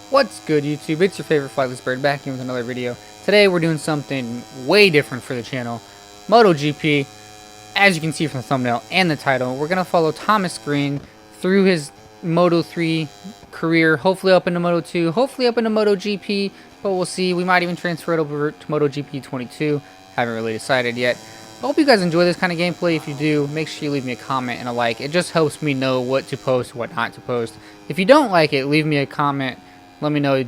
What's good, YouTube? It's your favorite flightless bird back here with another video. Today we're doing something way different for the channel. MotoGP. As you can see from the thumbnail and the title, we're going to follow Thomas Green through his Moto3 career, hopefully up into Moto2, hopefully up into MotoGP, but we'll see. We might even transfer it over to MotoGP21. Haven't really decided yet. I hope you guys enjoy this kind of gameplay. If you do, make sure you leave me a comment and a like. It just helps me know what to post, what not to post. If you don't like it, leave me a comment. Let me know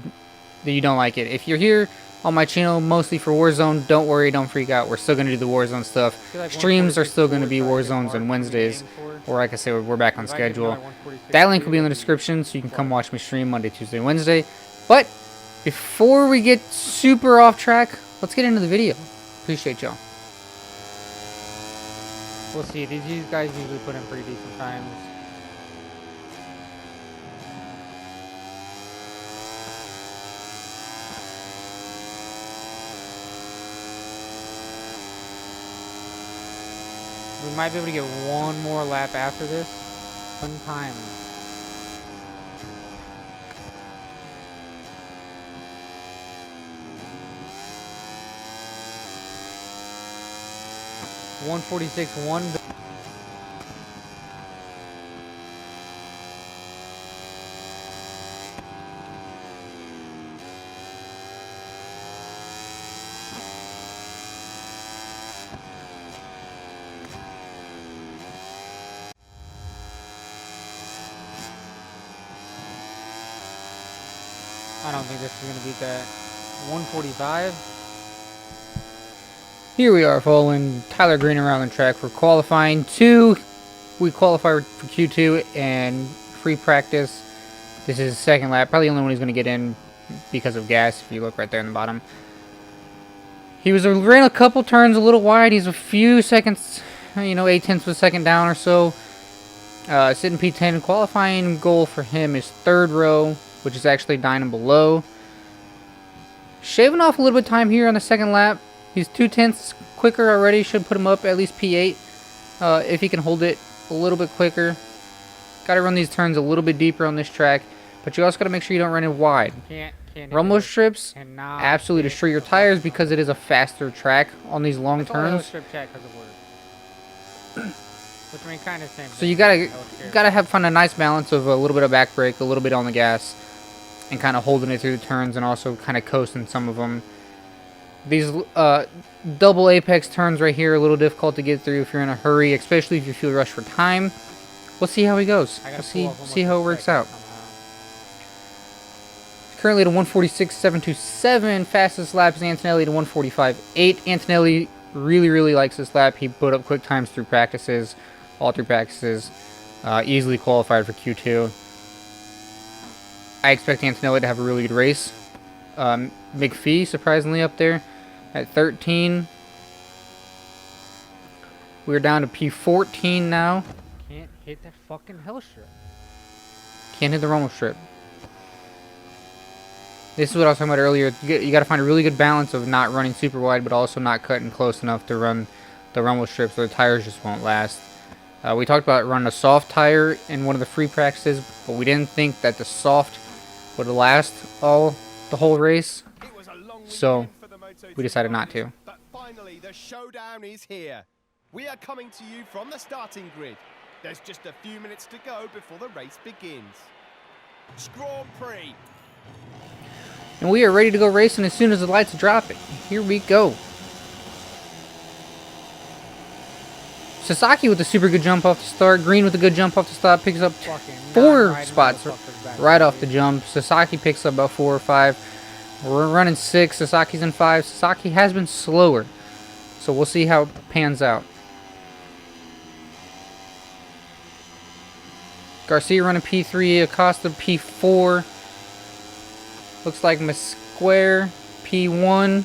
that you don't like it. If you're here on my channel mostly for Warzone, don't worry, don't freak out. We're still going to do the Warzone stuff. Streams are still going to be Warzones on Wednesdays. Or like I said, we're back on schedule. That link will be in the description so you can come watch me stream Monday, Tuesday, Wednesday. But before we get super off track, let's get into the video. Appreciate y'all. We'll see. These guys usually put in pretty decent times. We might be able to get one more lap after this. One time. .146.1. I don't think this is going to beat that. 145. Here we are following Tyler Green around the track for qualifying. We qualify for Q2 and free practice. This is his second lap. Probably the only one he's going to get in because of gas, if you look right there in the bottom. He ran a couple turns a little wide. He's a few seconds, 8/10 of a second down or so. Sitting P10. Qualifying goal for him is third row, which is actually 9 and below. Shaving off a little bit of time here on the second lap. He's 2/10 quicker already. Should put him up at least P8 if he can hold it a little bit quicker. Got to run these turns a little bit deeper on this track, but you also got to make sure you don't run it wide. Rumble strips absolutely destroy your tires because it is a faster track on these long turns. So you gotta find a nice balance of a little bit of back brake, a little bit on the gas, and kind of holding it through the turns, and also kind of coasting some of them. These double apex turns right here are a little difficult to get through if you're in a hurry, especially if you feel rushed for time. We'll see how he goes. We'll see how it works out. Currently at a 146.727. Fastest lap is Antonelli to 145.8. Antonelli really likes this lap. He put up quick times through practices, all through practices. Easily qualified for Q2. I expect Antonelli to have a really good race. McPhee surprisingly up there at 13. We're down to P14 now. Can't hit that fucking hell strip. Can't hit the rumble strip. This is what I was talking about earlier. You got to find a really good balance of not running super wide, but also not cutting close enough to run the rumble strips, or the tires just won't last. We talked about running a soft tire in one of the free practices, but we didn't think that the soft would last the whole race, so we decided not to. But finally, the showdown is here. We are coming to you from the starting grid. There's just a few minutes to go before the race begins. Grand Prix. And we are ready to go racing as soon as the lights drop it. Here we go. Sasaki with a super good jump off the start. Green with a good jump off the start. Picks up 4 spots right off the jump. Sasaki picks up about 4 or 5. We're running 6. Sasaki's in 5. Sasaki has been slower, so we'll see how it pans out. Garcia running P3. Acosta P4. Looks like Mesquer P1.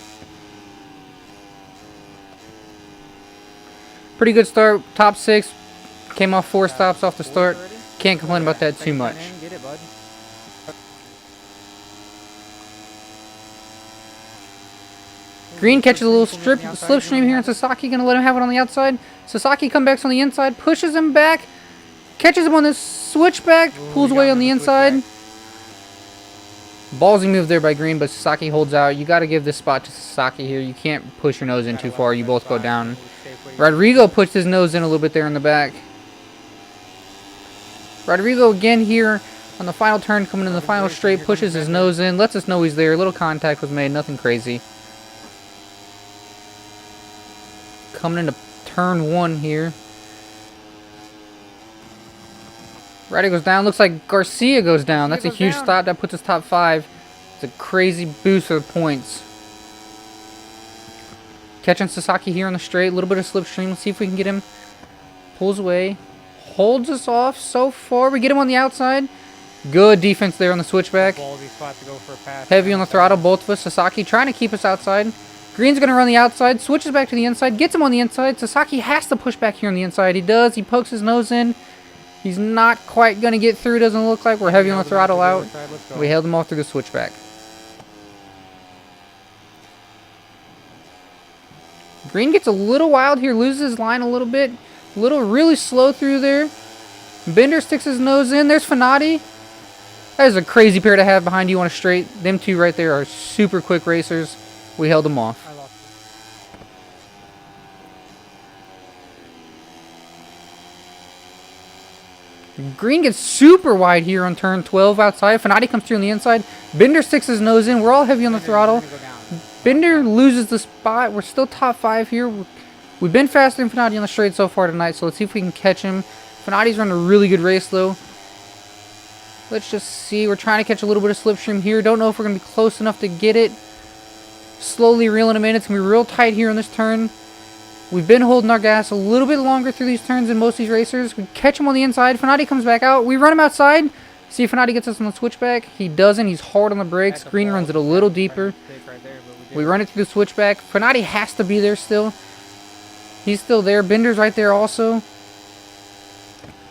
Pretty good start. Top 6. Came off 4 stops off the start. Can't complain about that too much. Green catches a little slipstream here, and Sasaki gonna let him have it on the outside. Sasaki comes back on the inside, pushes him back, catches him on this switchback, pulls away on the inside. Ballsy move there by Green, but Sasaki holds out. You got to give this spot to Sasaki here. You can't push your nose in too far. You both go down. Rodrigo puts his nose in a little bit there in the back. Rodrigo again here on the final turn, coming in the final straight, pushes his nose in, lets us know he's there. A little contact was made, nothing crazy. Coming into turn 1 here. Ryder goes down. Looks like Garcia goes down. That's a huge stop. That puts us top 5. It's a crazy boost for the points. Catching Sasaki here on the straight. A little bit of slipstream. Let's see if we can get him. Pulls away. Holds us off so far. We get him on the outside. Good defense there on the switchback. Heavy on the throttle, both of us. Sasaki trying to keep us outside. Green's going to run the outside. Switches back to the inside. Gets him on the inside. Sasaki has to push back here on the inside. He does. He pokes his nose in. He's not quite going to get through, doesn't look like. We're heavy on the throttle out. We held him off through the switchback. Green gets a little wild here, loses his line a little bit. Really slow through there. Bender sticks his nose in. There's Fanati. That is a crazy pair to have behind you on a straight. Them two right there are super quick racers. We held them off. Green gets super wide here on turn 12 outside. Fanati comes through on the inside. Bender sticks his nose in. We're all heavy on the throttle. Bender loses the spot. We're still top 5 here. We've been faster than Fanati on the straight so far tonight, so let's see if we can catch him. Fanati's running a really good race, though. Let's just see. We're trying to catch a little bit of slipstream here. Don't know if we're going to be close enough to get it. Slowly reeling him in. It's going to be real tight here on this turn. We've been holding our gas a little bit longer through these turns than most of these racers. We catch him on the inside. Fanati comes back out. We run him outside. See if Fanati gets us on the switchback. He doesn't. He's hard on the brakes. Green runs it a little deeper. We run it through the switchback. Fanati has to be there still. He's still there. Bender's right there also.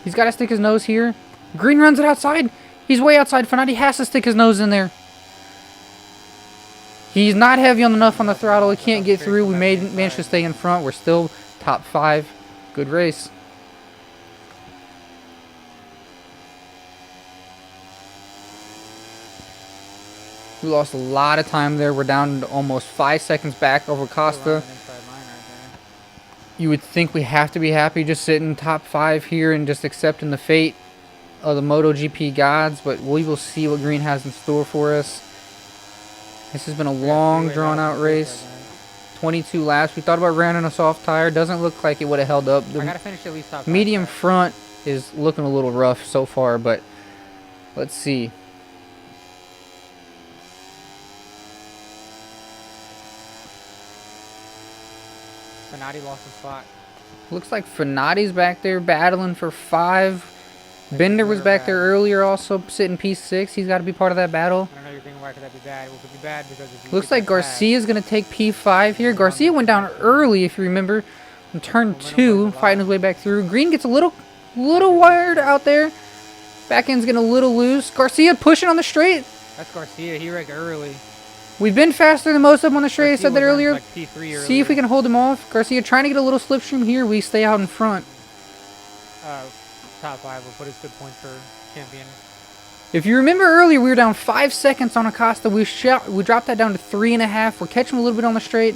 He's got to stick his nose here. Green runs it outside. He's way outside. Fanati has to stick his nose in there. He's not heavy enough on the throttle. He can't get through. We managed to stay in front. We're still top 5. Good race. We lost a lot of time there. We're down to almost 5 seconds back over Costa. You would think we have to be happy just sitting top 5 here and just accepting the fate of the MotoGP gods, but we will see what Green has in store for us. This has been a long, drawn-out race. 22 laps. We thought about running a soft tire. Doesn't look like it would have held up. The medium front is looking a little rough so far, but let's see. Fanati lost his spot. Looks like Fanati's back there battling for 5. Bender was back there earlier also sitting P6. He's got to be part of that battle. I don't know you're thinking, why could that be bad? Well, it could be bad because if you looks like Garcia's going to take P5 here. Garcia went down early, if you remember, in turn 2, fighting his way back through. Green gets a little wired out there. Back end's getting a little loose. Garcia pushing on the straight. That's Garcia. He wrecked early. We've been faster than most of them on the straight. I said that earlier. Like P3 see if we can hold him off. Garcia trying to get a little slipstream here. We stay out in front. Top 5 will put us good points for champion. If you remember earlier, we were down 5 seconds on Acosta. We dropped that down to 3.5. We're catching him a little bit on the straight.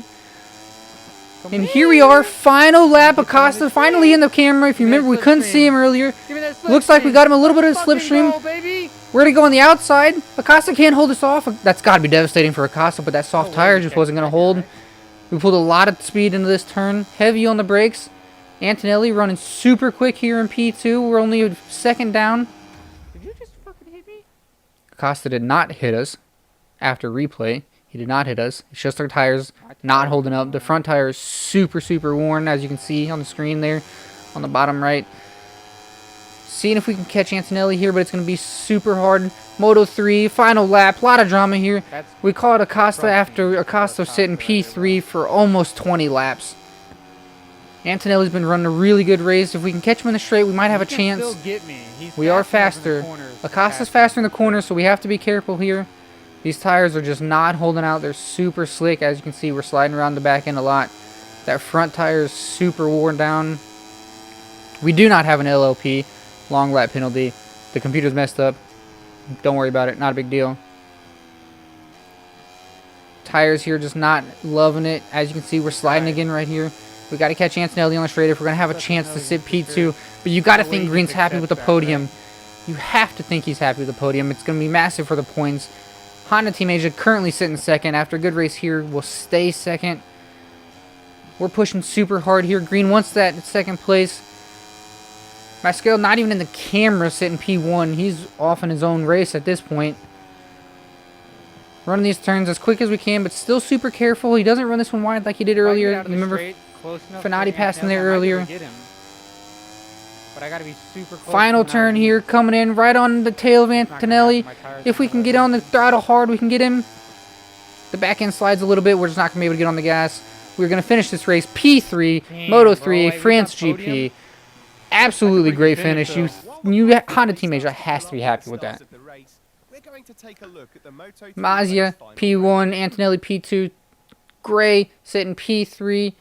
And here we are, final lap. Acosta finally in the camera. If you remember, we couldn't see him earlier. Looks like we got him a little bit of a slipstream. We're going to go on the outside. Acosta can't hold us off. That's got to be devastating for Acosta, but that soft tire just wasn't going to hold. We pulled a lot of speed into this turn. Heavy on the brakes. Antonelli running super quick here in P2. We're only a second down. Did you just fucking hit me? Acosta did not hit us after replay. He did not hit us. It's just our tires not holding up. The front tire is super worn, as you can see on the screen there on the bottom right. Seeing if we can catch Antonelli here, but it's going to be super hard. Moto 3, final lap. A lot of drama here. We called Acosta after Acosta sitting P3 for almost 20 laps. Antonelli's been running a really good race. If we can catch him in the straight, we might have a chance. Still get me. We are faster. Acosta's faster in the corner, so we have to be careful here. These tires are just not holding out. They're super slick. As you can see, we're sliding around the back end a lot. That front tire is super worn down. We do not have an LLP. Long lap penalty. The computer's messed up. Don't worry about it. Not a big deal. Tires here just not loving it. As you can see, we're sliding again right here. We got to catch Antonelli on the straight if we're going to have a chance to sit P2. But you got to think Green's happy with the podium. You have to think he's happy with the podium. It's going to be massive for the points. Honda Team Asia currently sitting second. After a good race here, will stay second. We're pushing super hard here. Green wants that second place. Mascaro not even in the camera sitting P1. He's off in his own race at this point. Running these turns as quick as we can, but still super careful. He doesn't run this one wide like he did earlier. Remember, Finati passed him there earlier. But I gotta be super close. Final turn here, coming in right on the tail of Antonelli. If we can get on the throttle hard, we can get him. The back end slides a little bit. We're just not going to be able to get on the gas. We're going to finish this race P3, Moto 3, France GP. Absolutely great finish. Honda Team Asia has to be happy with that. Mazia P1, Antonelli P2, Gray sitting P3,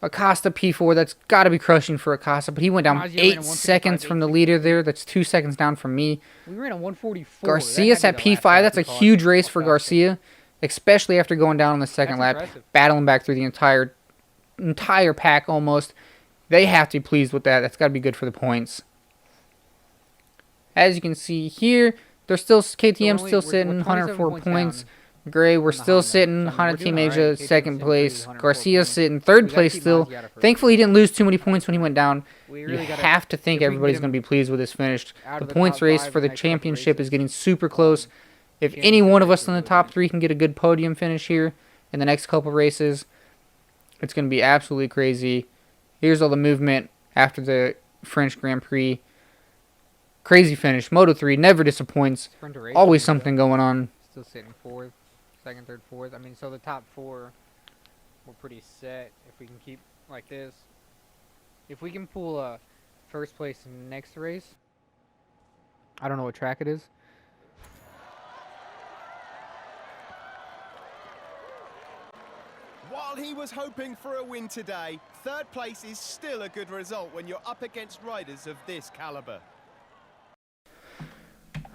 Acosta P4. That's got to be crushing for Acosta, but he went down 8 seconds from the leader there. That's 2 seconds down from me. We ran a 144. Garcia's at P5. That's a huge race for Garcia, especially after going down on the second lap, battling back through the entire pack almost. They have to be pleased with that. That's got to be good for the points. As you can see here, they're still KTM still sitting 104 points. Gray, we're still sitting Honda Team Asia second place. Garcia's sitting third place still. Thankfully, he didn't lose too many points when he went down. You have to think everybody's going to be pleased with this finish. The points race for the championship is getting super close. If any one of us in the top 3 can get a good podium finish here in the next couple races, it's going to be absolutely crazy. Here's all the movement after the French Grand Prix. Crazy finish. Moto 3 never disappoints. Always something going on. Still sitting 4th, 2nd, 3rd, 4th. I mean, so the top 4 we're pretty set if we can keep like this. If we can pull a first place in the next race, I don't know what track it is. While he was hoping for a win today, 3rd place is still a good result when you're up against riders of this caliber.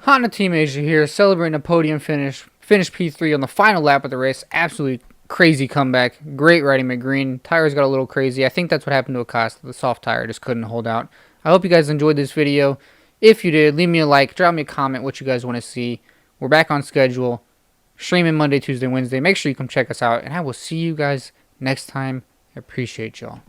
Honda Team Asia here, celebrating a podium finish. Finished P3 on the final lap of the race. Absolutely crazy comeback. Great riding McGreen. Tires got a little crazy. I think that's what happened to Acosta. The soft tire just couldn't hold out. I hope you guys enjoyed this video. If you did, leave me a like. Drop me a comment what you guys want to see. We're back on schedule. Streaming Monday, Tuesday, Wednesday. Make sure you come check us out. And I will see you guys next time. I appreciate y'all.